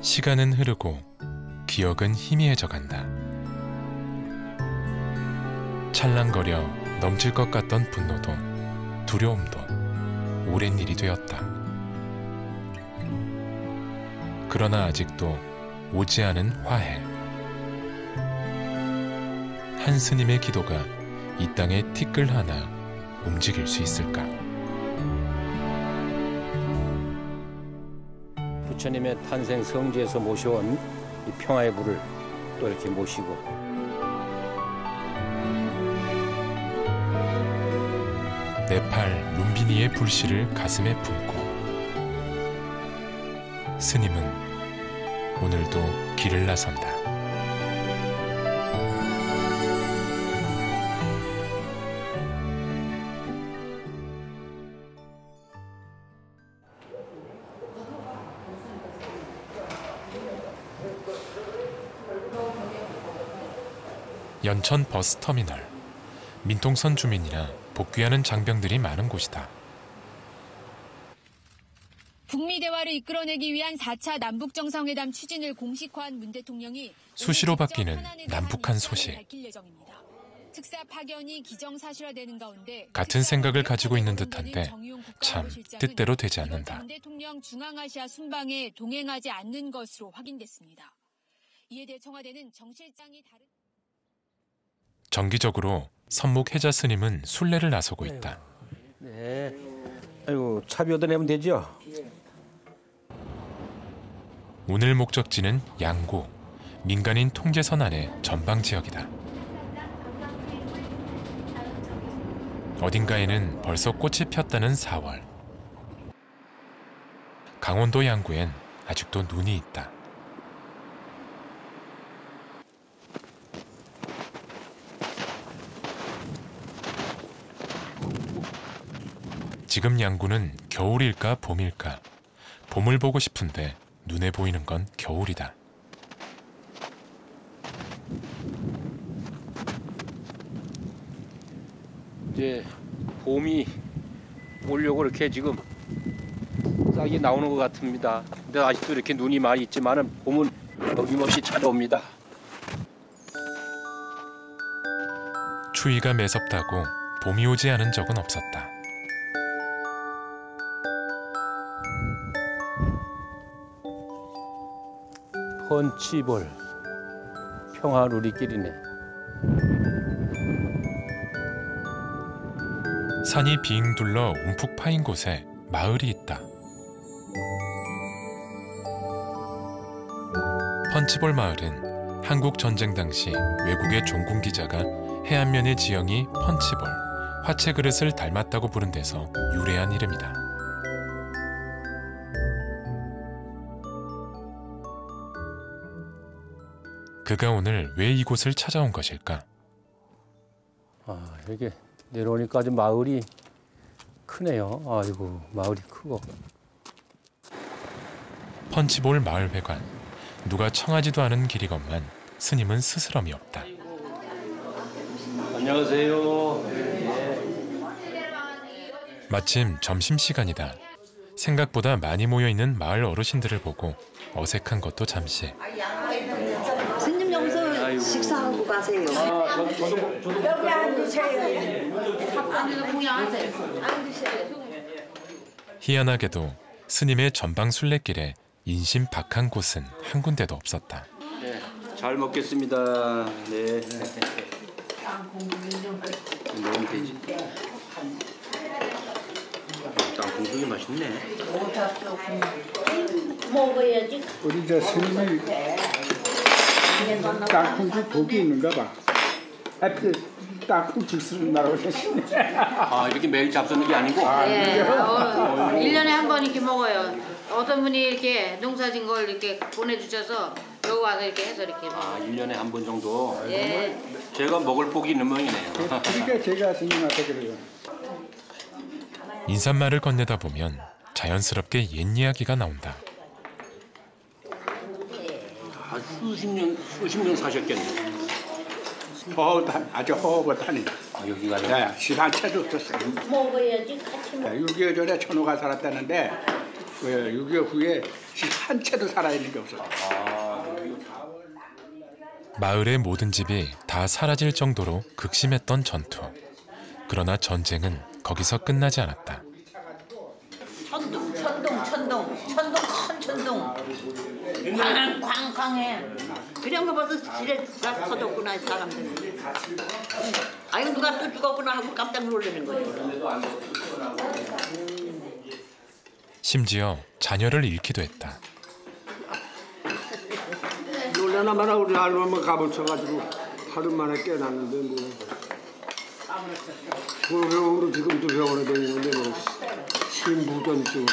시간은 흐르고 기억은 희미해져 간다. 찰랑거려 넘칠 것 같던 분노도 두려움도 오랜 일이 되었다. 그러나 아직도 오지 않은 화해. 한 스님의 기도가 이 땅의 티끌 하나 움직일 수 있을까? 부처님의 탄생 성지에서 모셔온 이 평화의 불을 또 이렇게 모시고 네팔 룸비니의 불씨를 가슴에 품고 스님은 오늘도 길을 나선다. 연천 버스터미널. 민통선 주민이나 복귀하는 장병들이 많은 곳이다. 북미 대화를 이끌어내기 위한 4차 남북정상회담 추진을 공식화한 문 대통령이 수시로 바뀌는 남북한 소식. 특사 파견이 기정사실화되는 가운데 같은 생각을 가지고 있는 듯한데 참 뜻대로 되지 않는다. 문 대통령 중앙아시아 순방에 동행하지 않는 것으로 확인됐습니다. 이에 대해 청와대는 정 실장이 다른 정기적으로 선묵해자 스님은 순례를 나서고 있다. 네. 아이고 차비 얻어내면 되죠? 오늘 목적지는 양구, 민간인 통제선 안의 전방 지역이다. 어딘가에는 벌써 꽃이 폈다는 4월. 강원도 양구엔 아직도 눈이 있다. 지금 양구는 겨울일까 봄일까? 봄을 보고 싶은데 눈에 보이는 건 겨울이다. 이제 봄이 오려고 이렇게 지금 싹이 나오는 것 같습니다. 근데 아직도 이렇게 눈이 많이 있지만은 봄은 어김없이 찾아옵니다. 추위가 매섭다고 봄이 오지 않은 적은 없었다. 펀치볼 평화 누리길이네. 산이 빙 둘러 움푹 파인 곳에 마을이 있다. 펀치볼 마을은 한국 전쟁 당시 외국의 종군 기자가 해안면의 지형이 펀치볼, 화채 그릇을 닮았다고 부른 데서 유래한 이름이다. 그가 오늘 왜 이곳을 찾아온 것일까? 이렇게 내려오니까 아주 마을이 크네요. 아이고 마을이 크고. 펀치볼 마을회관. 누가 청하지도 않은 길이건만 스님은 스스럼이 없다. 안녕하세요. 마침 점심시간이다. 생각보다 많이 모여있는 마을 어르신들을 보고 어색한 것도 잠시. 스님 여기서 식사하고 가세요. 여기 앉으세요. 희한하게도 스님의 전방 순례길에 인심박한 곳은 한 군데도 없었다. 네, 잘 먹겠습니다. 네. 먹으면 되지. 땅콩국이 맛있네. 먹어야지. 우리 저 스님이 땅콩국 복이 있는가 봐. 하여튼 땅콩 주스를 나라고 하시네. 이렇게 매일 잡수는 게 아니고? 네. 1년에 한 번 이렇게 먹어요. 어떤 분이 이렇게 농사진 걸 이렇게 보내주셔서 여기 와서 이렇게 해서 이렇게 먹어요. 1년에 한 번 정도? 예. 제가 먹을 복이 있는 모양이네요. 그러니까 제가 스님한테 그래요. 인사말을 건네다 보면 자연스럽게 옛 이야기가 나온다. 수십 년 사셨겠네요. 허허단 아주 허허하다니. 여기가 네, 시간 채도 없었어요. 먹어야지 같이 먹어. 6개월 전에 천호가 살았다는데 예, 6.25 후에 한 채도 살아있는 게 없어요. 마을의 모든 집이 다 사라질 정도로 극심했던 전투. 그러나 전쟁은 거기서 끝나지 않았다. 천둥 큰 천둥 쾅쾅해. 그런 거 봐서 지뢰 다 터졌구나 사람들이. 아이고 누가 또 죽었구나 하고 깜짝 놀라는 거죠. 심지어 자녀를 잃기도 했다. 놀라나 마나 우리 할머니가 갑을 쳐가지고 하루 만에 깨어났는데 뭐. 병원으로 지금도 병원에 다니는데 뭐 심부전 쪽으로.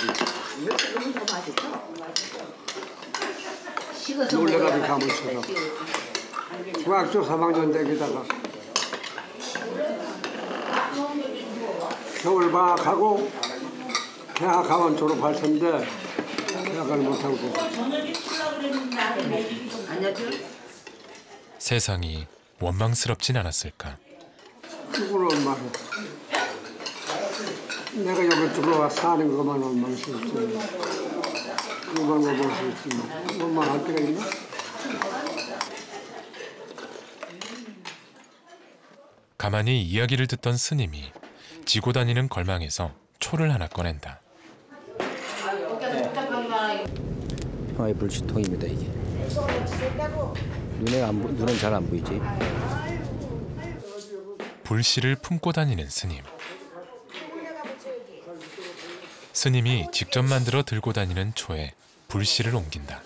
놀래가지고 감을 쳐서 중학교 3학년 되기다가 겨울방학하고 대학학원 졸업할 텐데 대학을 못하고 세상이 원망스럽진 않았을까. 누구를 원망해. 내가 여기 들어와 사는 것만 원망스럽지. 그만 원망스럽지. 원망할 때가 있나? 가만히 이야기를 듣던 스님이 지고 다니는 걸망에서 초를 하나 꺼낸다. 평화의 불시통입니다 이게. 눈은 잘 안 보이지. 불씨를 품고 다니는 스님. 스님이 직접 만들어 들고 다니는 초에 불씨를 옮긴다.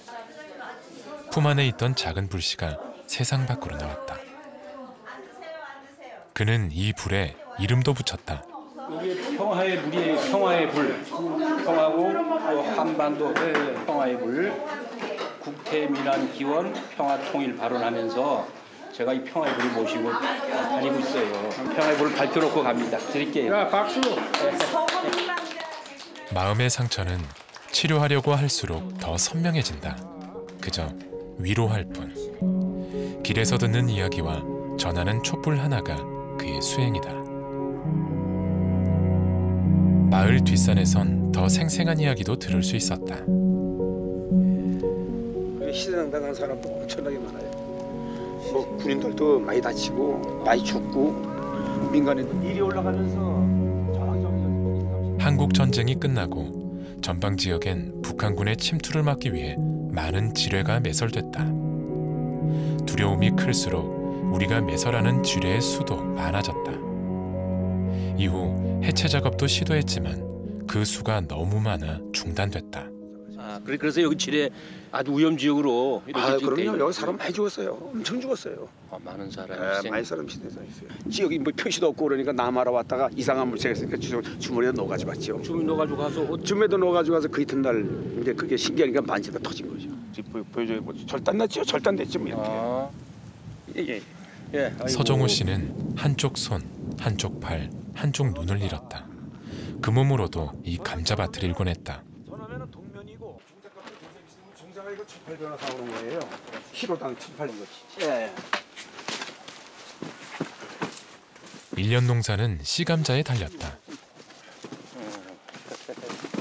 품 안에 있던 작은 불씨가 세상 밖으로 나왔다. 그는 이 불에 이름도 붙였다. 이게 평화의 물이에요. 평화의 불. 평화고 또 한반도 평화의 불. 국태민안 기원 평화 통일 발언하면서 제가 이 평화의 불을 모시고 다니고 있어요. 평화의 불을 밝혀놓고 갑니다. 드릴게요. 야 박수. 마음의 상처는 치료하려고 할수록 더 선명해진다. 그저 위로할 뿐. 길에서 듣는 이야기와 전하는 촛불 하나가 그의 수행이다. 마을 뒷산에선 더 생생한 이야기도 들을 수 있었다. 희생당한 사람도 엄청나게 많아요. 뭐 군인들도 많이 다치고 많이 죽고 민간인도 일이 올라가면서 한국 전쟁이 끝나고 전방 지역엔 북한군의 침투를 막기 위해 많은 지뢰가 매설됐다. 두려움이 클수록 우리가 매설하는 지뢰의 수도 많아졌다. 이후 해체 작업도 시도했지만 그 수가 너무 많아 중단됐다. 그래서 여기 지뢰 아주 위험 지역으로 이렇게 그럼요. 여기 사람 많이 죽었어요. 엄청 죽었어요. 많은 사람이 많이 사람 시대에서 있어요. 지역이 뭐 표시도 없고 그러니까 남하러 왔다가 이상한 물체가 있으니까 주머니에 넣어가지고 왔죠. 주문 넣어가지고 가서 줌에도 넣어가지고 와서 그 이튿날 이제 그게 신기하니까 만지다 터진 거죠. 보여줘요. 뭐 절단났죠. 절단됐죠. 뭐 이렇게. 예. 서정호 씨는 한쪽 손, 한쪽 팔, 한쪽 눈을 잃었다. 그 몸으로도 이 감자밭을 일궈냈다. 전화면은 동면이고 중자가 이거 7-8전화 사오는 거예요. 키로당 7-8전. 예. 1년 농사는 씨감자에 달렸다.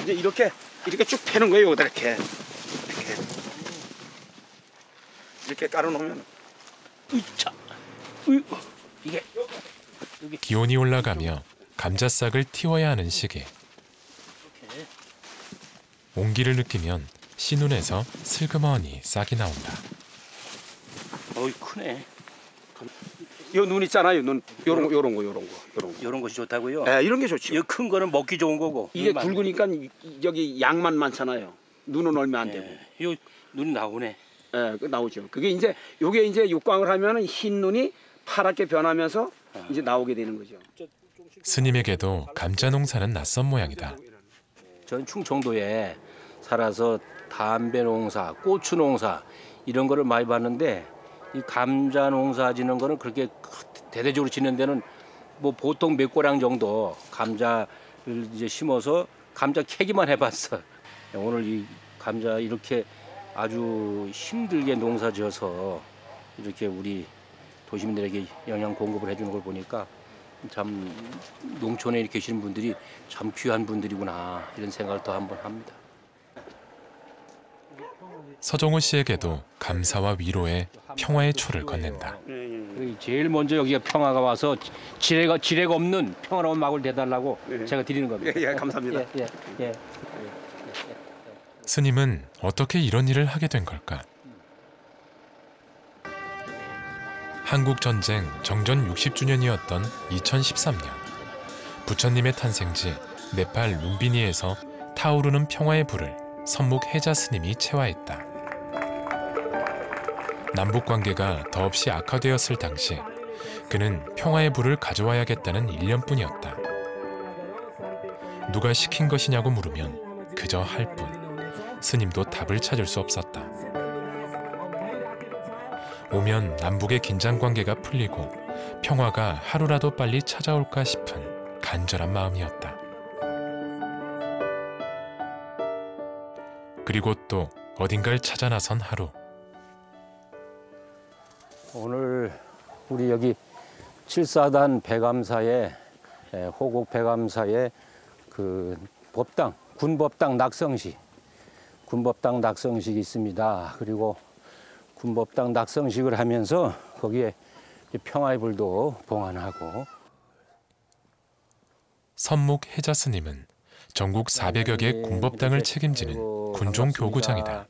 이제 이렇게 쭉 패는 거예요. 여기다 이렇게 깔아놓으면 으차. 이게 기온이 올라가며 감자싹을 틔워야 하는 시기. 온기를 느끼면 씨눈에서 슬그머니 싹이 나온다. 어이 크네. 요 눈 있잖아요. 눈 요런 거. 이런 것이 좋다고요? 예, 이런 게 좋죠. 이 큰 거는 먹기 좋은 거고. 이게 굵으니까 여기 양만 많잖아요. 눈은 얼마 안 되고. 이 눈이 나오네. 예, 그 나오죠. 그게 이제 요게 이제 육광을 하면은 흰 눈이 파랗게 변하면서 이제 나오게 되는 거죠. 스님에게도 감자 농사는 낯선 모양이다. 전 충청도에 살아서 담배 농사, 고추 농사 이런 거를 많이 봤는데 이 감자 농사 짓는 거는 그렇게 대대적으로 짓는 데는 뭐 보통 몇 고랑 정도 감자를 이제 심어서 감자 캐기만 해봤어. 오늘 이 감자 이렇게 아주 힘들게 농사 지어서 이렇게 우리 도시민들에게 영양 공급을 해주는 걸 보니까 참 농촌에 계시는 분들이 참 귀한 분들이구나 이런 생각을 또 한번 합니다. 서정호 씨에게도 감사와 위로의 평화의 초를 건넨다. 제일 먼저 여기가 평화가 와서 지뢰가 없는 평화로운 막을 대달라고 제가 드리는 겁니다. 예, 감사합니다. 예. 스님은 어떻게 이런 일을 하게 된 걸까? 한국전쟁 정전 60주년이었던 2013년 부처님의 탄생지 네팔 룸비니에서 타오르는 평화의 불을 선묵 해자 스님이 채화했다. 남북관계가 더없이 악화되었을 당시 그는 평화의 불을 가져와야겠다는 일념뿐이었다. 누가 시킨 것이냐고 물으면 그저 할 뿐. 스님도 답을 찾을 수 없었다. 오면 남북의 긴장관계가 풀리고 평화가 하루라도 빨리 찾아올까 싶은 간절한 마음이었다. 그리고 또 어딘가를 찾아 나선 하루. 오늘 우리 여기 7사단 배감사에 호국 배감사에 그 법당 군법당 낙성식이 있습니다. 그리고 군법당 낙성식을 하면서 거기에 평화의 불도 봉안하고. 선묵 해자 스님은 전국 400여 개 군법당을 책임지는 군종 교구장이다.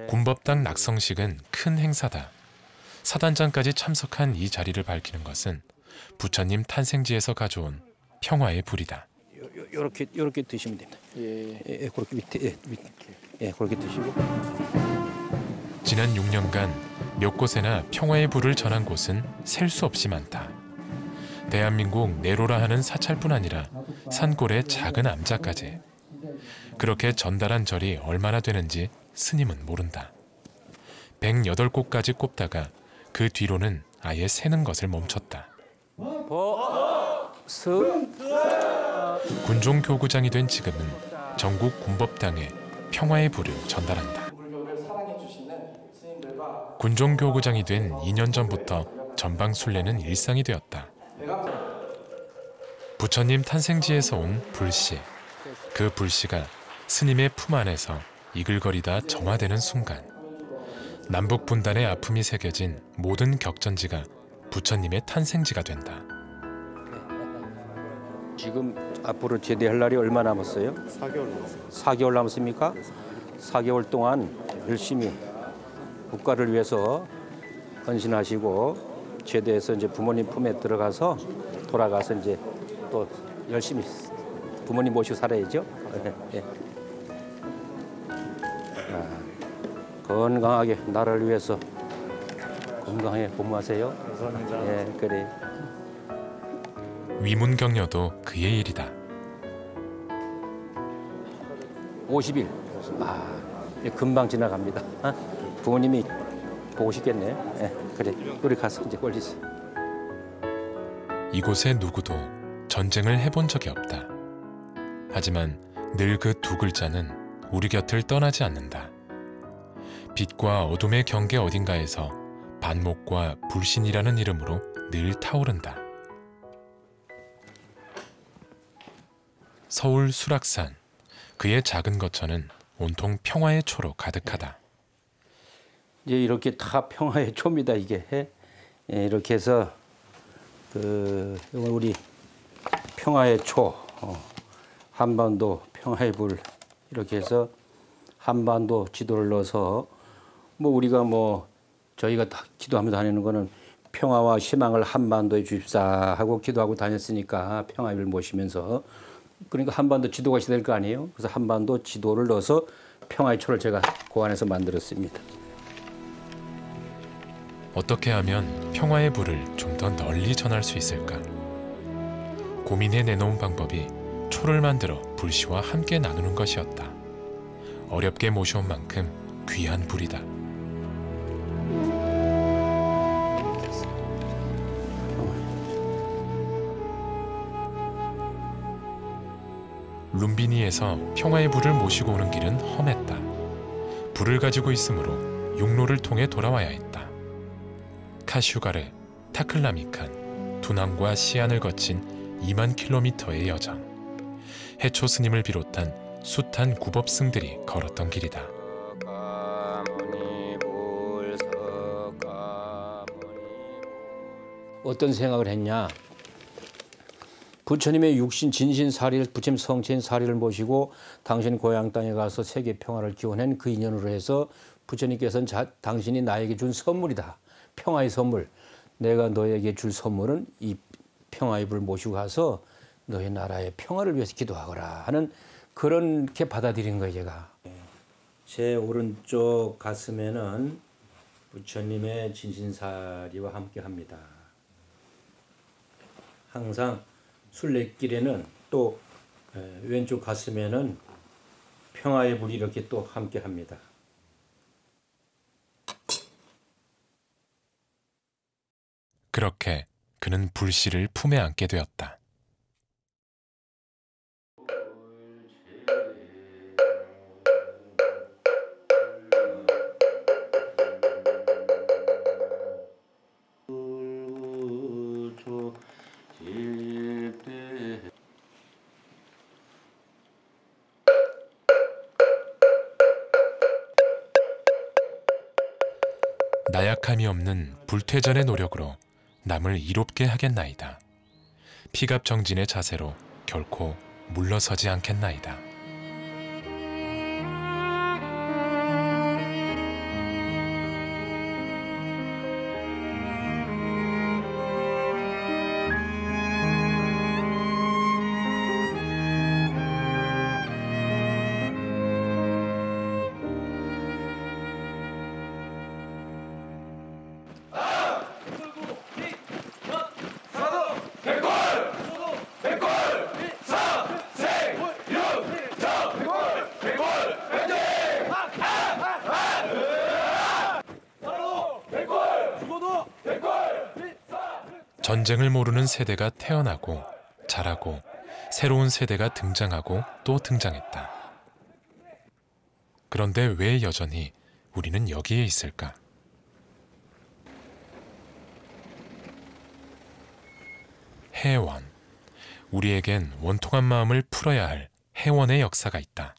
군법당 낙성식은 큰 행사다. 사단장까지 참석한 이 자리를 밝히는 것은 부처님 탄생지에서 가져온 평화의 불이다. 요렇게 드시면 됩니다. 그렇게 밑에 그렇게 드시고. 지난 6년간 몇 곳에나 평화의 불을 전한 곳은 셀 수 없이 많다. 대한민국 내로라 하는 사찰뿐 아니라 산골의 작은 암자까지. 그렇게 전달한 절이 얼마나 되는지 스님은 모른다. 108곳까지 꼽다가 그 뒤로는 아예 세는 것을 멈췄다. 군종 교구장이 된 지금은 전국 군법당에 평화의 불을 전달한다. 군종 교구장이 된 2년 전부터 전방 순례는 일상이 되었다. 부처님 탄생지에서 온 불씨. 그 불씨가 스님의 품 안에서 이글거리다 정화되는 순간 남북 분단의 아픔이 새겨진 모든 격전지가 부처님의 탄생지가 된다. 지금 앞으로 제대할 날이 얼마 남았어요? 4개월 남았습니다. 4개월 남았습니까? 4개월 동안 열심히 국가를 위해서 헌신하시고 제대해서 이제 부모님 품에 들어가서 돌아가서 이제 또 열심히 부모님 모시고 살아야죠. 건강하게 나라를 위해서 건강하게 복무하세요. 감사합니다. 예, 그래. 위문경려도 그의 일이다. 50일. 금방 지나갑니다. 부모님이 보고 싶겠네. 예, 그래. 우리 가서 이제 걸리세요. 이곳의 누구도 전쟁을 해본 적이 없다. 하지만 늘 그 두 글자는 우리 곁을 떠나지 않는다. 빛과 어둠의 경계 어딘가에서 반목과 불신이라는 이름으로 늘 타오른다. 서울 수락산, 그의 작은 거처는 온통 평화의 초로 가득하다. 이제 이렇게 다 평화의 초입니다. 이게 이렇게 해서 우리 평화의 초, 한반도 평화의 불 이렇게 해서 한반도 지도를 넣어서 우리가 저희가 다 기도하면서 다니는 거는 평화와 희망을 한반도에 주십사 하고 기도하고 다녔으니까 평화의 불 모시면서 그러니까 한반도 지도가 있어야 될 거 아니에요. 그래서 한반도 지도를 넣어서 평화의 초를 제가 고안해서 만들었습니다. 어떻게 하면 평화의 불을 좀 더 널리 전할 수 있을까? 고민해 내놓은 방법이 초를 만들어 불씨와 함께 나누는 것이었다. 어렵게 모셔온 만큼 귀한 불이다. 룸비니에서 평화의 불을 모시고 오는 길은 험했다. 불을 가지고 있으므로 육로를 통해 돌아와야 했다. 카슈가르, 타클라미칸, 두남과 시안을 거친 2만 킬로미터의 여정. 해초 스님을 비롯한 숱한 구법승들이 걸었던 길이다. 어떤 생각을 했냐. 부처님의 육신 진신사리를 부처님 성체인 사리를 모시고 당신 고향 땅에 가서 세계 평화를 기원한 그 인연으로 해서 부처님께서는 당신이 나에게 준 선물이다. 평화의 선물. 내가 너에게 줄 선물은 이 평화의 불을 모시고 가서 너의 나라의 평화를 위해서 기도하거라 하는 그렇게 받아들인 거예요, 제가. 제 오른쪽 가슴에는 부처님의 진신사리와 함께 합니다. 항상 순례길에는 또 왼쪽 가슴에는 평화의 불이 이렇게 또 함께 합니다. 그렇게 그는 불씨를 품에 안게 되었다. 나약함이 없는 불퇴전의 노력으로 남을 이롭게 하겠나이다. 피갑정진의 자세로 결코 물러서지 않겠나이다. 전쟁을 모르는 세대가 태어나고 자라고 새로운 세대가 등장하고 또 등장했다. 그런데 왜 여전히 우리는 여기에 있을까? 해원. 우리에겐 원통한 마음을 풀어야 할 해원의 역사가 있다.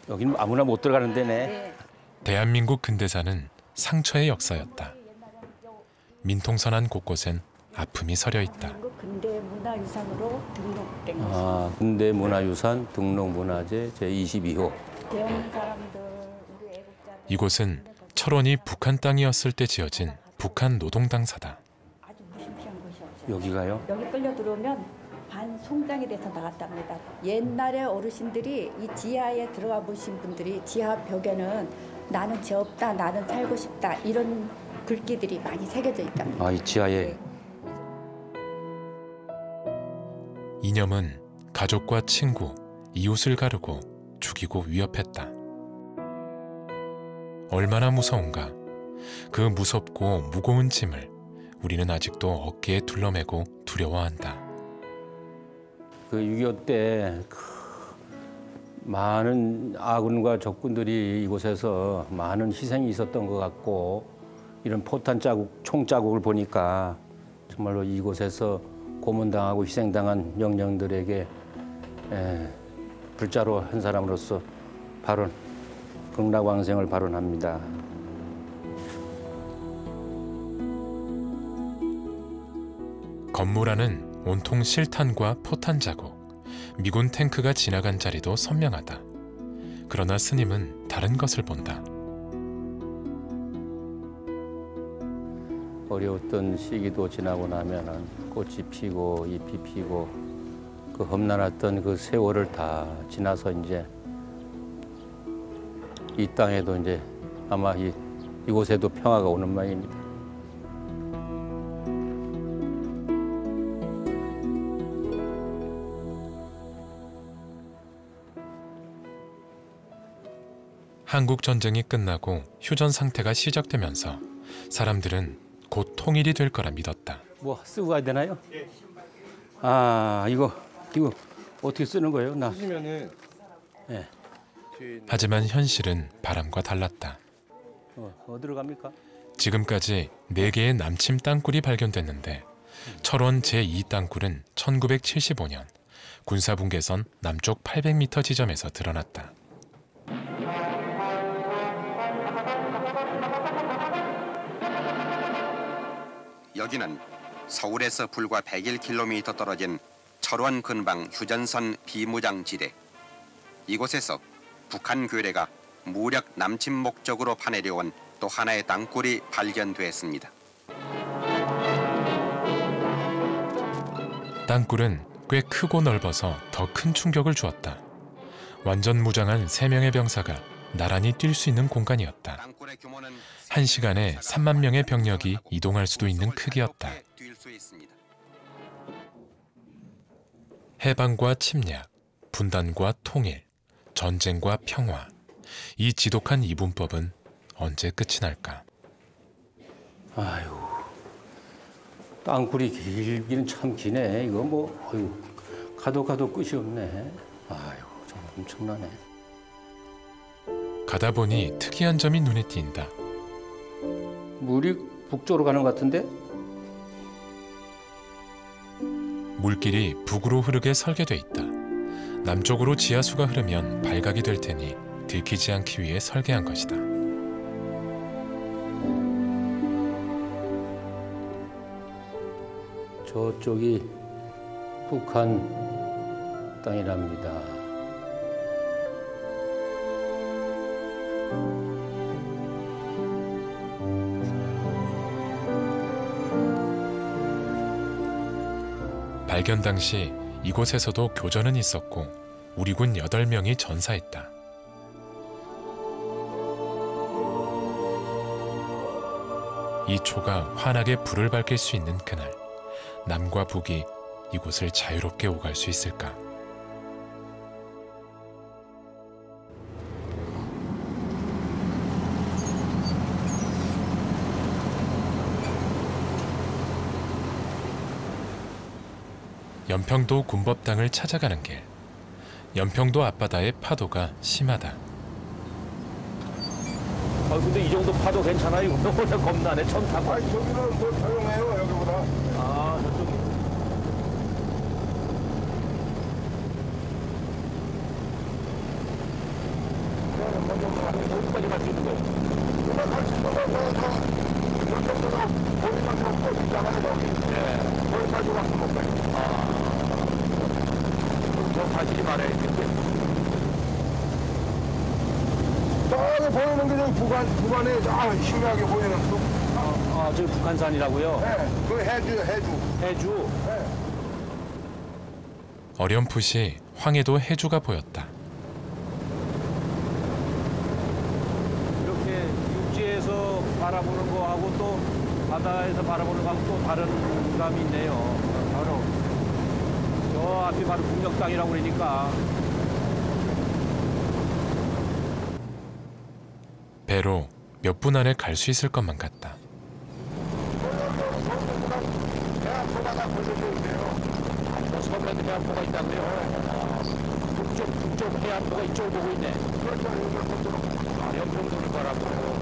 여기는 아무나 못 들어가는 데네. 네. 대한민국 근대사는 상처의 역사였다. 민통선안 곳곳엔 아픔이 서려 있다. 근대문화유산으로 등록된 것입니다. 아, 근대문화유산 등록문화재 제22호. 배운 사람들, 우리 애국자들. 이곳은 철원이 북한 땅이었을 때 지어진 북한 노동당사다. 아주 무심시한 곳이었죠. 여기가요? 여기 끌려 들어오면 반송장이 돼서 나갔답니다. 옛날에 어르신들이 이 지하에 들어가 보신 분들이 지하 벽에는 나는 죄 없다, 나는 살고 싶다 이런 글귀들이 많이 새겨져 있답니다. 아, 이 지하에. 이념은 가족과 친구, 이웃을 가르고 죽이고 위협했다. 얼마나 무서운가. 그 무섭고 무거운 짐을 우리는 아직도 어깨에 둘러매고 두려워한다. 그 6.25 때 많은 아군과 적군들이 이곳에서 많은 희생이 있었던 것 같고 이런 포탄 자국, 총 자국을 보니까 정말로 이곳에서 고문당하고 희생당한 영령들에게 불자로 한 사람으로서 발언, 극락왕생을 발언합니다. 건물 안은 온통 실탄과 포탄 자국, 미군 탱크가 지나간 자리도 선명하다. 그러나 스님은 다른 것을 본다. 어려웠던 시기도 지나고 나면은 꽃이 피고 잎이 피고 그 험난했던 그 세월을 다 지나서 이제 이 땅에도 이제 아마 이곳에도 평화가 오는 모양입니다. 한국 전쟁이 끝나고 휴전 상태가 시작되면서 사람들은 곧 통일이 될 거라 믿었다. 뭐 쓰고 가야 되나요? 아, 이거 어떻게 쓰는 거예요? 나 쓰시면은 예. 하지만 현실은 바람과 달랐다. 어디로 갑니까? 지금까지 4개의 남침 땅굴이 발견됐는데 철원 제2 땅굴은 1975년 군사분계선 남쪽 800m 지점에서 드러났다. 여기는 서울에서 불과 101km 떨어진 철원 근방 휴전선 비무장지대. 이곳에서 북한 괴뢰가 무력 남침 목적으로 파내려온 또 하나의 땅굴이 발견됐습니다. 땅굴은 꽤 크고 넓어서 더 큰 충격을 주었다. 완전 무장한 3명의 병사가 나란히 뛸 수 있는 공간이었다. 1시간에 3만 명의 병력이 이동할 수도 있는 크기였다. 해방과 침략, 분단과 통일, 전쟁과 평화. 이 지독한 이분법은 언제 끝이 날까? 아유, 땅굴이 길기는 참 기네. 이거 뭐, 아유, 가도 끝이 없네. 아유, 정말 엄청나네. 가다 보니 특이한 점이 눈에 띈다. 물이 북쪽으로 가는 것 같은데? 물길이 북으로 흐르게 설계돼 있다. 남쪽으로 지하수가 흐르면 발각이 될 테니 들키지 않기 위해 설계한 것이다. 저쪽이 북한 땅이랍니다. 발견 당시 이곳에서도 교전은 있었고 우리 군 8명이 전사했다. 이 초가 환하게 불을 밝힐 수 있는 그날, 남과 북이 이곳을 자유롭게 오갈 수 있을까? 연평도 군법당을 찾아가는 길. 연평도 앞바다의 파도가 심하다. 근데 이 정도 파도 괜찮아요? 원래 겁나네. 처음 타고. 아니, 저기는 뭐 조용해요, 여기보다. 아, 저쪽이. 어디까지 갈 수 있는 거예요? 갈수 있는 거 연평도가 거기만 좀 있잖아요, 거기. 네. 거기까지 와서 못 가요. 저 가지 말아야겠는데. 저기 보이는 게 저기 북한에 신기하게 보이는 그. 저기 북한산이라고요? 네, 그 해주. 네. 어렴풋이 황해도 해주가 보였다. 이렇게 육지에서 바라보는 거하고 또 바다에서 바라보는 거하고 또 다른 감이 있네요. 바로 저 앞이 바로 북녘 땅이라고 그러니까. 배로 몇 분 안에 갈 수 있을 것만 같다. 섬에도 해안포가 있다고요? 북쪽 해안포가 이쪽을 보고 있네. 연평도를 바라보고.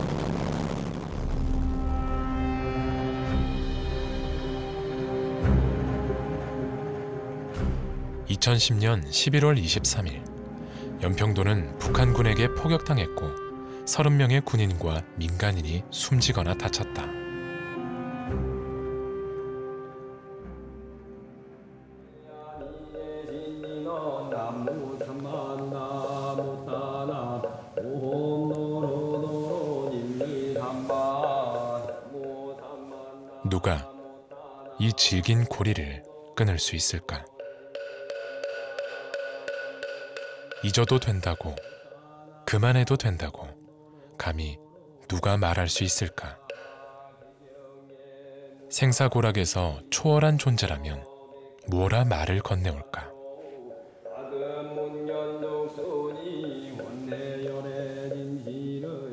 2010년 11월 23일, 연평도는 북한군에게 포격당했고 30명의 군인과 민간인이 숨지거나 다쳤다. 누가 이 질긴 고리를 끊을 수 있을까? 잊어도 된다고, 그만해도 된다고 감히 누가 말할 수 있을까? 생사고락에서 초월한 존재라면 뭐라 말을 건네올까?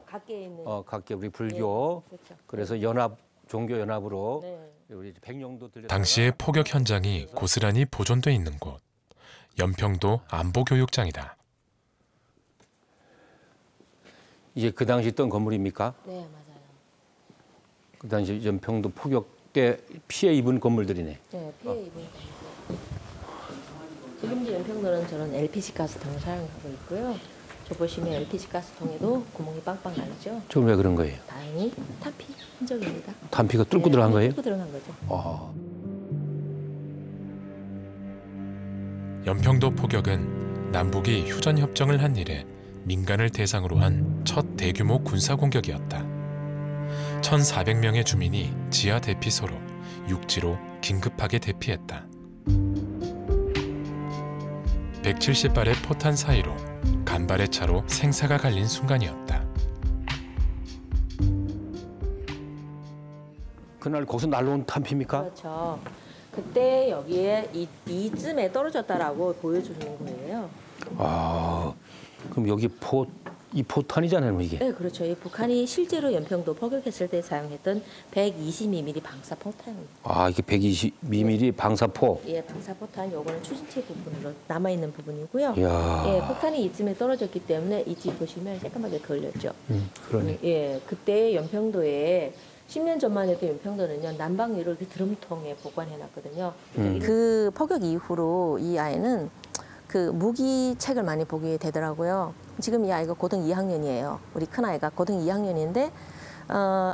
각계에 있는 각계 우리 불교. 네, 그렇죠. 그래서 연합 종교 연합으로 네. 우리 백령도 들려. 당시의 포격 현장이 고스란히 보존돼 있는 곳, 연평도 안보교육장이다. 이게 그 당시 있던 건물입니까? 네, 맞아요. 그 당시 연평도 포격 때 피해 입은 건물들이네. 네, 피해 입은 건물. 지금도 연평도는 저런 LPG 가스통을 사용하고 있고요. 저 보시면 LPG 가스통에도 구멍이 빵빵 나죠. 좀 왜 그런 거예요? 다행히 탄피 흔적입니다. 탄피가 뚫고 들어간 거예요? 뚫고 들어간 거죠. 아. 연평도 포격은 남북이 휴전 협정을 한 이래 민간을 대상으로 한 첫 대규모 군사 공격이었다. 1,400명의 주민이 지하 대피소로 육지로 긴급하게 대피했다. 170발의 포탄 사이로 간발의 차로 생사가 갈린 순간이었다. 그날 거기서 날라온 탄피입니까? 그렇죠. 그때 여기에 이쯤에 떨어졌다라고 보여주는 거예요. 아, 그럼 여기 이 포탄이잖아요, 이게. 네, 그렇죠. 이 북한이 실제로 연평도 포격했을 때 사용했던 122mm 방사포탄입니다. 아, 이게 122mm 방사포. 예, 방사포탄 요거는 추진체 부분으로 남아 있는 부분이고요. 이야. 예, 포탄이 이쯤에 떨어졌기 때문에 이 집 보시면 새까맣게 걸렸죠. 그러네. 예, 그때 연평도에 10년 전만 해도 연평도는요 난방유를 이렇게 드럼통에 보관해 놨거든요. 그 포격 이후로 이 아이는 그 무기 책을 많이 보게 되더라고요. 지금 이 아이가 고등 2학년이에요. 우리 큰 아이가 고등 2학년인데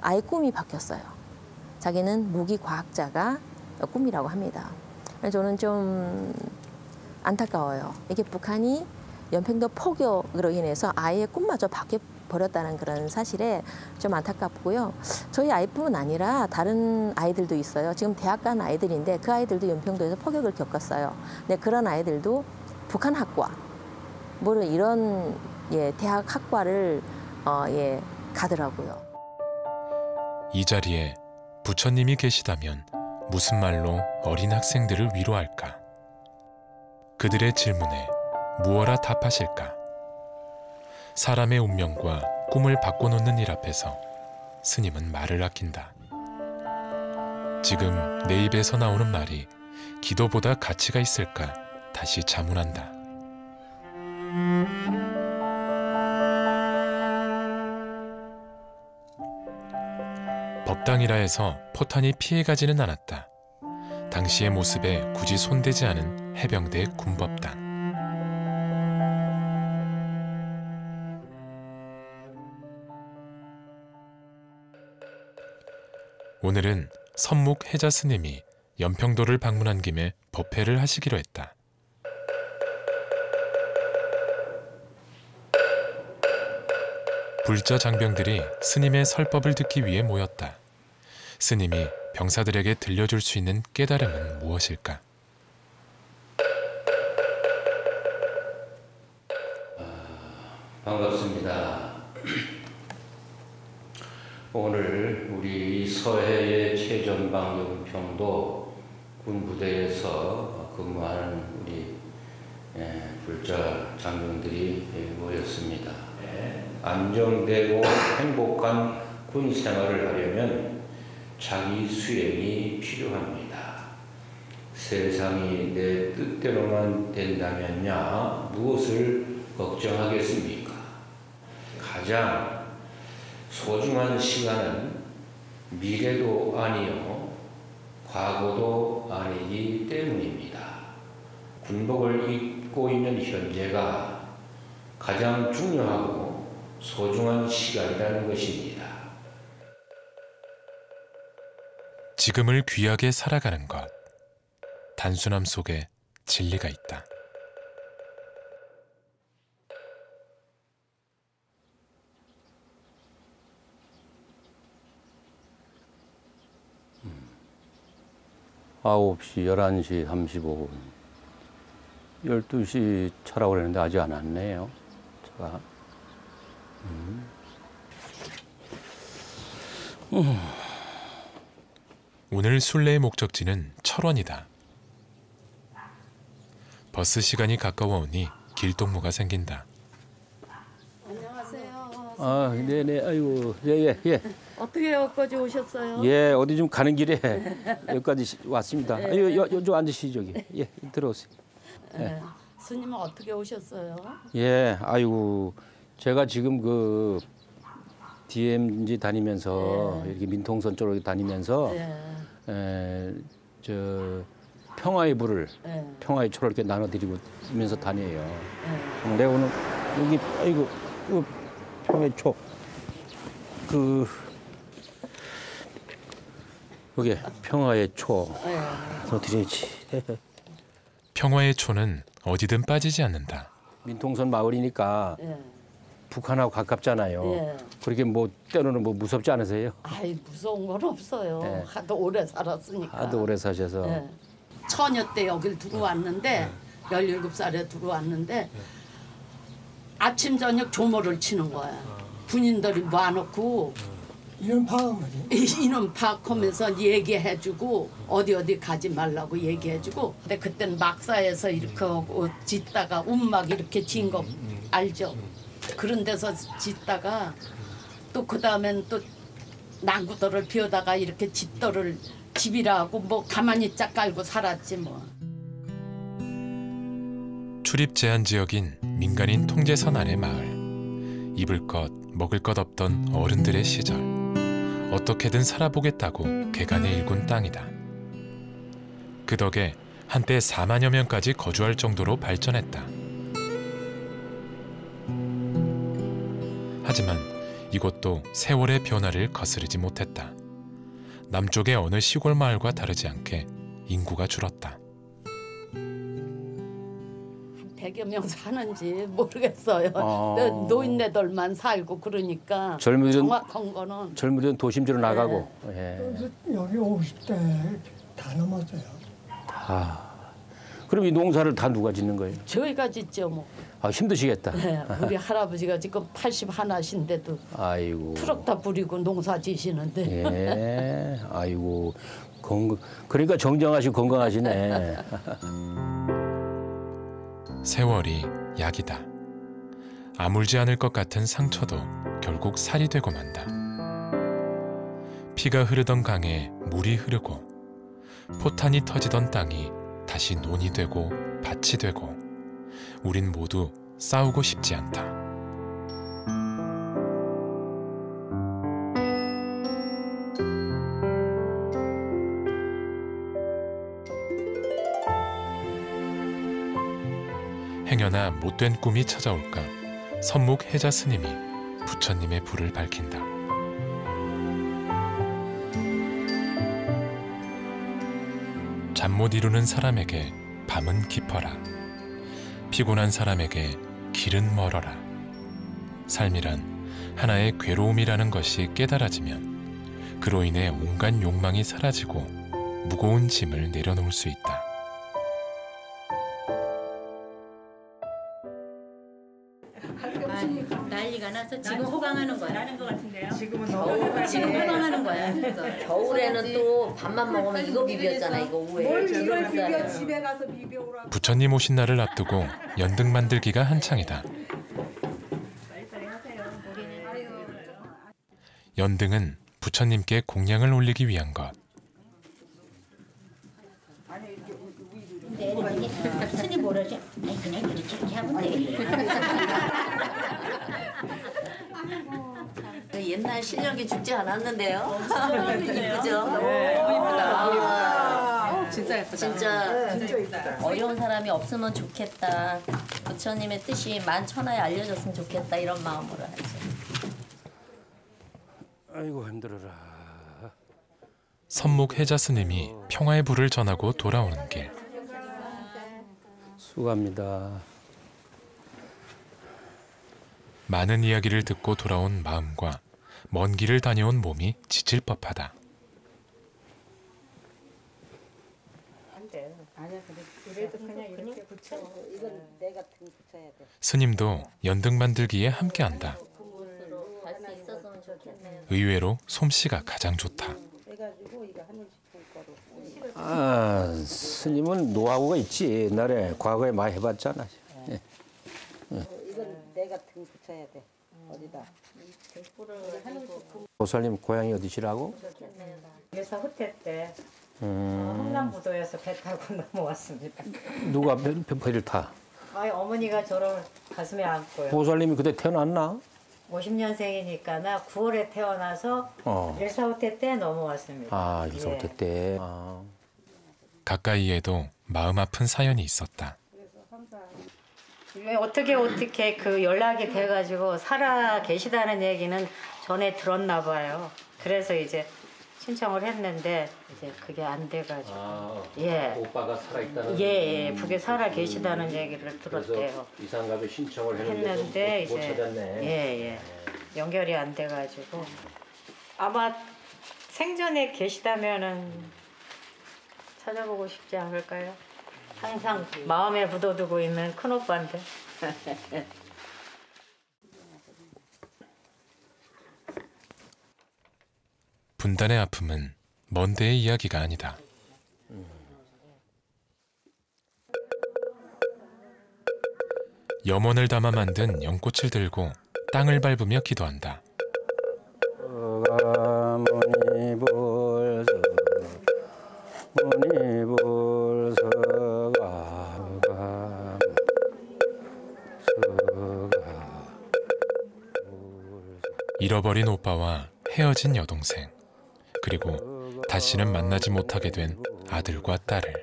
아이 꿈이 바뀌었어요. 자기는 무기 과학자가 꿈이라고 합니다. 저는 좀 안타까워요. 이게 북한이 연평도 포격으로 인해서 아이의 꿈마저 바뀌어 버렸다는 그런 사실에 좀 안타깝고요. 저희 아이뿐만 아니라 다른 아이들도 있어요. 지금 대학 간 아이들인데 그 아이들도 연평도에서 포격을 겪었어요. 근데 그런 아이들도 북한 학과, 뭐 이런 대학 학과를 가더라고요. 이 자리에 부처님이 계시다면 무슨 말로 어린 학생들을 위로할까? 그들의 질문에 무어라 답하실까? 사람의 운명과 꿈을 바꿔놓는 일 앞에서 스님은 말을 아낀다. 지금 내 입에서 나오는 말이 기도보다 가치가 있을까 다시 자문한다. 법당이라 해서 포탄이 피해가지는 않았다. 당시의 모습에 굳이 손대지 않은 해병대 군법당. 오늘은 선묵 해자 스님이 연평도를 방문한 김에 법회를 하시기로 했다. 불자 장병들이 스님의 설법을 듣기 위해 모였다. 스님이 병사들에게 들려줄 수 있는 깨달음은 무엇일까? 반갑습니다. 오늘 우리 서해의 최전방 연평도 군부대에서 근무하는 우리 불자 장병들이 모였습니다. 안정되고 행복한 군 생활을 하려면 자기 수행이 필요합니다. 세상이 내 뜻대로만 된다면야 무엇을 걱정하겠습니까? 가장 소중한 시간은 미래도 아니요 과거도 아니기 때문입니다. 군복을 입고 있는 현재가 가장 중요하고 소중한 시간이라는 것입니다. 지금을 귀하게 살아가는 것. 단순함 속에 진리가 있다. 아홉 시, 11시 35분. 12시 차라고 그랬는데 아직 안 왔네요. 차가. 오늘 순례의 목적지는 철원이다. 버스 시간이 가까워오니 길동무가 생긴다. 안녕하세요. 아, 네네. 아이고, 예. 어떻게 여기까지 오셨어요? 예, 어디 좀 가는 길에 여기까지 왔습니다. 네. 요 앉으시죠, 저기. 예, 들어오세요. 예. 스님은 어떻게 오셨어요? 예, 아이고, 제가 지금 그 DMZ 다니면서 이렇게 민통선 쪽으로 다니면서 저 평화의 불을 평화의 초를 이렇게 나눠드리면서 다녀요. 근데 오늘 여기 이거 평해초 여기 평화의 초 더 드려야지. 평화의 초는 어디든 빠지지 않는다. 민통선 마을이니까 북한하고 가깝잖아요. 예. 그렇게 뭐 때로는 뭐 무섭지 않으세요? 아이 무서운 건 없어요. 하도 오래 살았으니까. 하도 오래 사셔서. 예. 처녀 때 여길 두고 왔는데 17살에 두고 왔는데 아침 저녁 조모를 치는 거야. 군인들이 모아놓고 이런 파악은 뭐지? 이놈 파악하면서 얘기해주고 어디 가지 말라고 얘기해주고. 근데 그때는 막사에서 이렇게 하고 짓다가 움막 이렇게 진 거 알죠? 그런 데서 짓다가 또 그 다음엔 또 난구들을 피우다가 이렇게 집들을 집이라고 뭐 가만히 짝 깔고 살았지 뭐. 출입 제한 지역인 민간인 통제선 아래 마을. 입을 것 먹을 것 없던 어른들의 시절. 어떻게든 살아보겠다고 개간에 일군 땅이다. 그 덕에 한때 4만여 명까지 거주할 정도로 발전했다. 하지만 이곳도 세월의 변화를 거스르지 못했다. 남쪽의 어느 시골 마을과 다르지 않게 인구가 줄었다. 100여 명 사는지 모르겠어요. 노인네들만 살고 그러니까 정확한 거는. 젊은이들은 도심지로 나가고. 여기 50대 다 넘었어요. 그럼 이 농사를 다 누가 짓는 거예요? 저희가 짓죠 뭐. 힘드시겠다. 네, 우리 할아버지가 지금 81인데도 아이고. 트럭 다 부리고 농사 지시는데. 예. 아이고. 그러니까 정정하시고 건강하시네. 세월이 약이다. 아물지 않을 것 같은 상처도 결국 살이 되고 만다. 피가 흐르던 강에 물이 흐르고 포탄이 터지던 땅이 다시 논이 되고 밭이 되고 우린 모두 싸우고 싶지 않다. 행여나 못된 꿈이 찾아올까 선묵 해자 스님이 부처님의 불을 밝힌다. 잠 못 이루는 사람에게 밤은 깊어라. 피곤한 사람에게 길은 멀어라. 삶이란 하나의 괴로움이라는 것이 깨달아지면 그로 인해 온갖 욕망이 사라지고 무거운 짐을 내려놓을 수 있다. 난리가 나서 지금 호강하는 거야. 나는 것 같은데요? 지금 호강하는 거야. 겨울에는 또 밥만 먹으면 이거 비볐잖아. 이거 우에. 뭘 이걸 비벼 집에 가서 비벼오라고. 부처님 오신 날을 앞두고 연등 만들기가 한창이다. 연등은 부처님께 공양을 올리기 위한 것. 스님 모르죠? 아니 그냥 이렇게 하면 돼. 옛날 실력이 죽지 않았는데요. 이쁘죠? 너무 이쁘다. 진짜 예쁘다. 진짜 어려운 사람이 없으면 좋겠다. 부처님의 뜻이 만천하에 알려졌으면 좋겠다. 이런 마음으로 하죠. 아이고 힘들어라. 선묵 해자 스님이 평화의 불을 전하고 돌아오는 길. 수고합니다. 많은 이야기를 듣고 돌아온 마음과 먼 길을 다녀온 몸이 지칠 법하다. 그래도 그냥 이렇게 붙여. 이건 내가 등 붙여야 돼. 스님도 연등 만들기에 함께한다. 의외로 솜씨가 가장 좋다. 스님은 노하우가 있지. 옛날에 과거에 많이 해봤잖아. 이건 내가 등 붙여야 돼. 어디다? 보살님 고향이 어디시라고? 그래서 후퇴 때 흥남부도에서 배 타고 넘어왔습니다. 누가 배를 타? 어머니가 저를 가슴에 안고요. 보살님이 그때 태어났나? 50년생이니까 나 9월에 태어나서 일사후퇴 때 넘어왔습니다. 일사후퇴 때. 가까이에도 마음 아픈 사연이 있었다. 어떻게 그 연락이 돼가지고 살아 계시다는 얘기는 전에 들었나 봐요. 그래서 이제 신청을 했는데 이제 그게 안 돼가지고. 예. 오빠가 살아있다는. 예, 북에 살아 계시다는 얘기를 들었대요. 이상갑에 신청을 했는데 못 이제 찾았네. 예. 연결이 안 돼가지고 아마 생전에 계시다면은 찾아보고 싶지 않을까요? 항상 마음에 묻어두고 있는 큰 오빠인데. 분단의 아픔은 먼 데의 이야기가 아니다. 염원을 담아 만든 연꽃을 들고 땅을 밟으며 기도한다. 잃어버린 오빠와 헤어진 여동생, 그리고 다시는 만나지 못하게 된 아들과 딸을.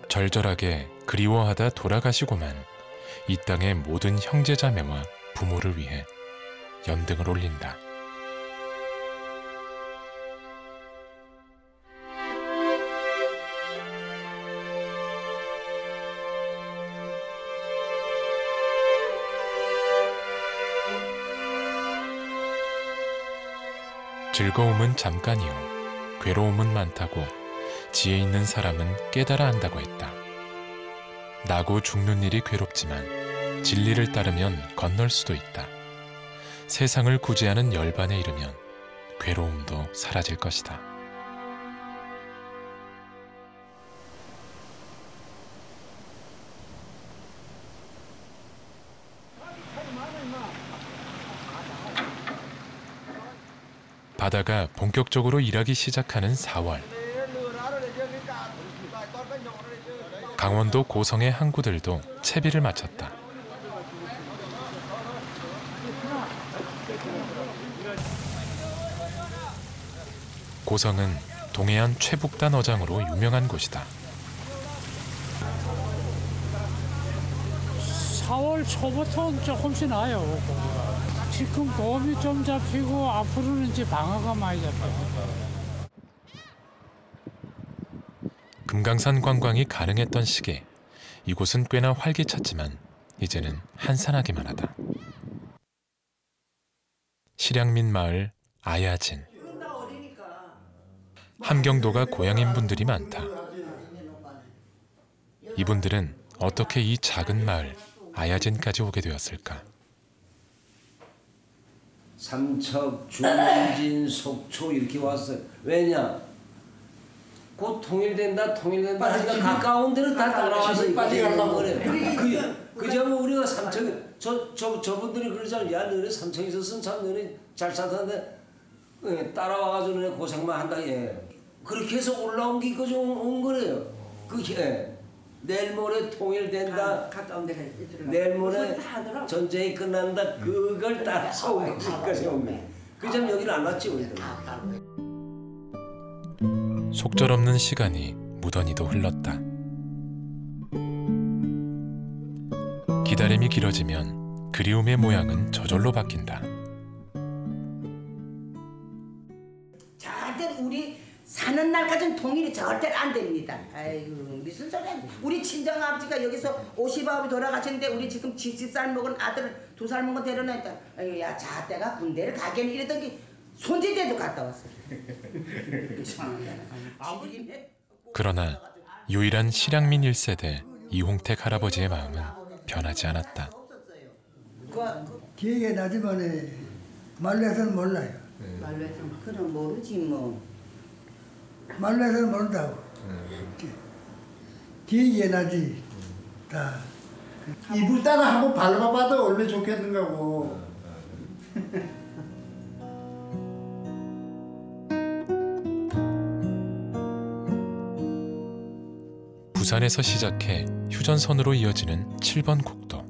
절절하게 그리워하다 돌아가시고만 이 땅의 모든 형제자매와 부모를 위해 연등을 올린다. 즐거움은 잠깐이요, 괴로움은 많다고 지혜 있는 사람은 깨달아 한다고 했다. 나고 죽는 일이 괴롭지만 진리를 따르면 건널 수도 있다. 세상을 구제하는 열반에 이르면 괴로움도 사라질 것이다. 바다가 본격적으로 일하기 시작하는 4월. 강원도 고성의 항구들도 채비를 마쳤다. 고성은 동해안 최북단 어장으로 유명한 곳이다. 4월 초부터 조금씩 나요. 지금 봄이 좀 잡히고 앞으로는 이제 방어가 많이 잡혀요. 금강산 관광이 가능했던 시기에 이곳은 꽤나 활기찼지만 이제는 한산하기만 하다. 실향민 마을 아야진. 함경도가 고향인 분들이 많다. 이분들은 어떻게 이 작은 마을 아야진까지 오게 되었을까? 삼척, 중진, 속초 이렇게 왔어요. 왜냐? 곧 통일된다 하니까 가까운 데로 다 따라와서 빨리 가려고 그래요. 그저뭐 우리가 삼척, 저분들이 그러잖아요. 야, 너네 삼척에 있었으면 참 너네 잘 살았는데 따라와가지고 너네 고생만 한다. 예. 그렇게 해서 올라온 게 이거 좀 온 거래요. 그게 내일 모레 통일된다. 내일 모레 전쟁이 끝난다. 그걸 따라서 온 거니까 온 그점 여기를 안 왔지 우리들. 속절없는 시간이 무던히도 흘렀다. 기다림이 길어지면 그리움의 모양은 저절로 바뀐다. 절대 우리 사는 날까지는 통일이 절대 안 됩니다. 아이고 무슨 소리야. 우리 친정아버지가 여기서 50아홉이 돌아가셨는데 우리 지금 70살 먹은 아들 2살 먹은 데려놨다. 아이고 야 자때가 군대를 가게는 이랬던 게 손지대도 갔다 왔어. 그러나 유일한 실향민 1세대 이홍택 할아버지의 마음은 변하지 않았다. 기억이 나지만 말로 해서는 몰라요. 말로 해서는 그럼 모르지 뭐. 말로 해서는 모른다고. 기억이 나지. 다. 이불 따라 한번 밟아봐도 얼마나 좋겠는가고. 부산에서 시작해 휴전선으로 이어지는 7번 국도.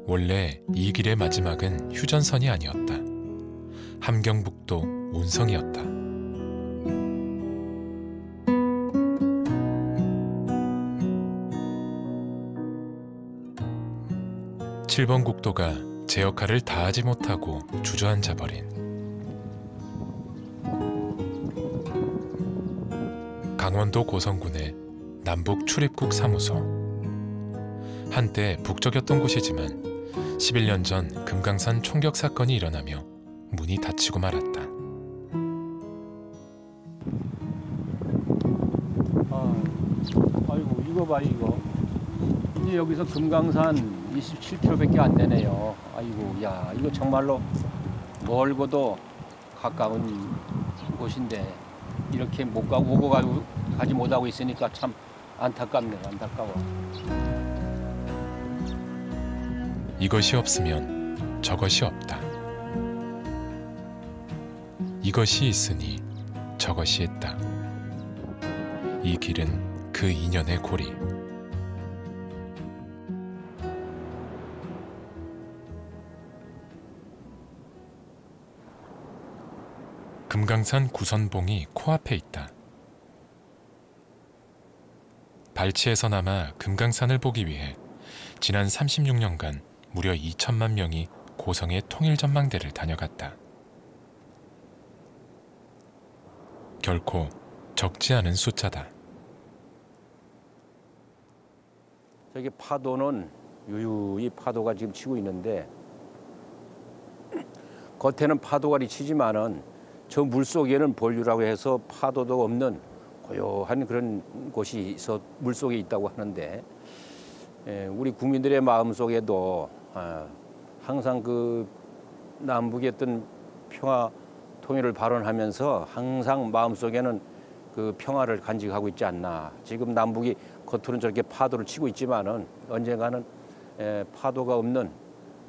원래 이 길의 마지막은 휴전선이 아니었다. 함경북도 운성이었다. 27번 국도가 제 역할을 다하지 못하고 주저앉아 버린 강원도 고성군의 남북 출입국 사무소. 한때 북적였던 곳이지만 11년 전 금강산 총격 사건이 일어나며 문이 닫히고 말았다. 아이고 이거 봐 이거. 이제 여기서 금강산 27km밖에 안 되네요. 아이고 야 이거 정말로 멀고도 가까운 곳인데 이렇게 못 가고 오고 가지 못하고 있으니까 참 안타깝네요. 안타까워. 이것이 없으면 저것이 없다. 이것이 있으니 저것이 있다. 이 길은 그 인연의 고리. 금강산 구선봉이 코앞에 있다. 발치에서 남아 금강산을 보기 위해 지난 36년간 무려 2천만 명이 고성의 통일전망대를 다녀갔다. 결코 적지 않은 숫자다. 저기 파도는 유유히 파도가 지금 치고 있는데 겉에는 파도가 치지만은 저 물속에는 본류라고 해서 파도도 없는 고요한 그런 곳이 물속에 있다고 하는데 우리 국민들의 마음속에도 항상 그 남북의 어떤 평화 통일을 발언하면서 항상 마음속에는 그 평화를 간직하고 있지 않나. 지금 남북이 겉으로는 저렇게 파도를 치고 있지만은 언젠가는 파도가 없는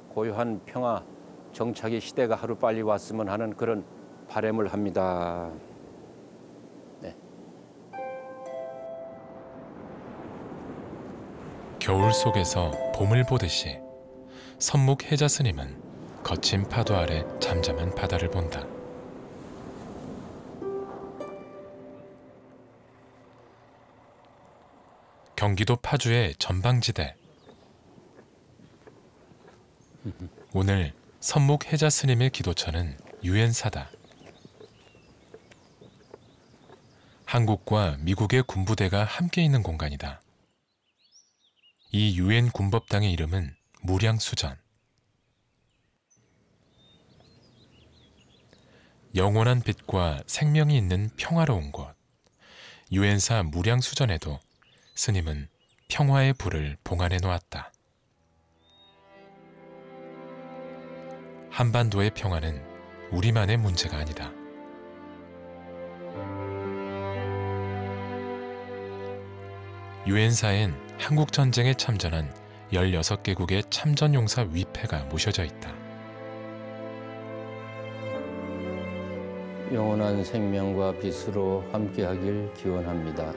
고요한 평화 정착의 시대가 하루 빨리 왔으면 하는 그런 바람을 합니다. 네. 겨울 속에서 봄을 보듯이 선묵 해자 스님은 거친 파도 아래 잠잠한 바다를 본다. 경기도 파주의 전방지대. 오늘 선묵 해자 스님의 기도처는 유엔사다. 한국과 미국의 군부대가 함께 있는 공간이다. 이 유엔 군법당의 이름은 무량수전. 영원한 빛과 생명이 있는 평화로운 곳. 유엔사 무량수전에도 스님은 평화의 불을 봉안해 놓았다. 한반도의 평화는 우리만의 문제가 아니다. 유엔사엔 한국전쟁에 참전한 16개국의 참전용사 위패가 모셔져 있다. 영원한 생명과 빛으로 함께하길 기원합니다.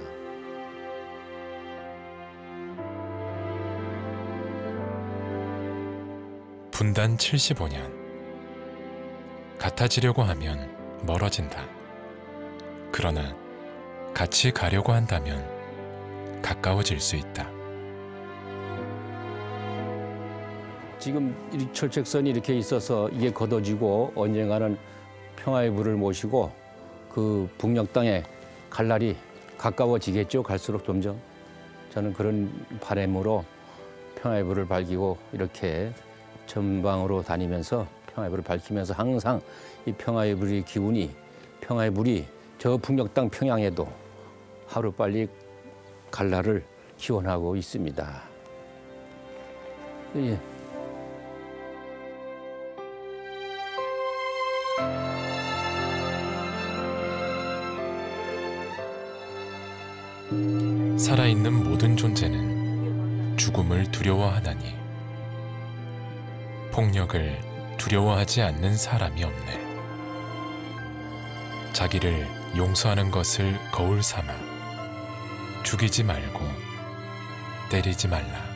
분단 75년. 같아지려고 하면 멀어진다. 그러나 같이 가려고 한다면 가까워질 수 있다. 지금 이 철책선이 이렇게 있어서 이게 걷어지고 언젠가는 평화의 불을 모시고 그 북녘 땅에 갈 날이 가까워지겠죠. 갈수록 점점. 저는 그런 바람으로 평화의 불을 밝히고 이렇게 전방으로 다니면서 평화의 불을 밝히면서 항상 이 평화의 불의 기운이, 평화의 불이 저 북녘 땅 평양에도 하루빨리 갈 날을 기원하고 있습니다. 예. 살아있는 모든 존재는 죽음을 두려워하나니 폭력을 두려워하지 않는 사람이 없네. 자기를 용서하는 것을 거울 삼아 죽이지 말고 때리지 말라.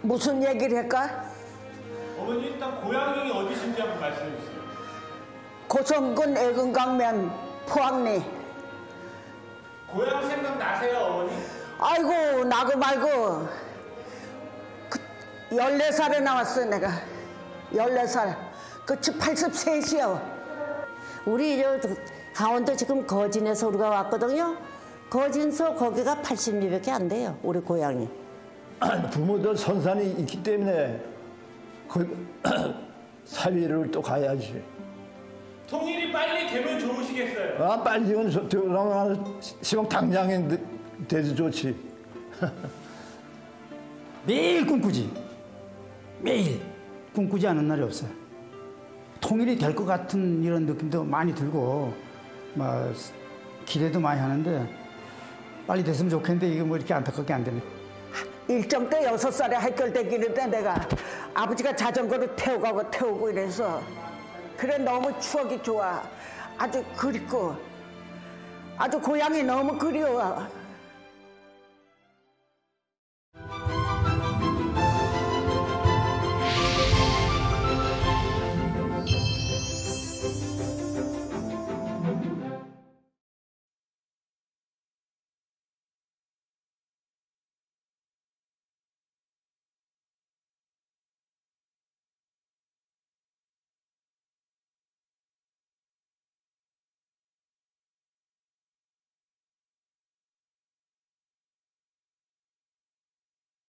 무슨 얘기를 할까? 어머니 일단 고향이 어디신지 한번 말씀해 주세요. 고성군 애근강면 포항리. 고향 생각나세요, 어머니? 아이고 나고 말고 14살에 나왔어 내가. 14살. 그치 83이요. 우리 저 강원도 지금 거진에서 우리가 왔거든요. 거진서 거기가 80리밖에 안 돼요. 우리 고향이. 부모들 선산이 있기 때문에 그 사위를 또 가야지. 통일이 빨리 되면 좋으시겠어요? 아, 빨리 되면 시방 당장에 돼도 좋지. 매일 꿈꾸지. 매일 꿈꾸지 않은 날이 없어요. 통일이 될 것 같은 이런 느낌도 많이 들고 막 기대도 많이 하는데 빨리 됐으면 좋겠는데 이게 뭐 이렇게 안타깝게 안 되네. 일정 때 6살에 해결되기는데 내가 아버지가 자전거로 태우고 이래서 그래 너무 추억이 좋아. 아주 그립고 아주 고향이 너무 그리워.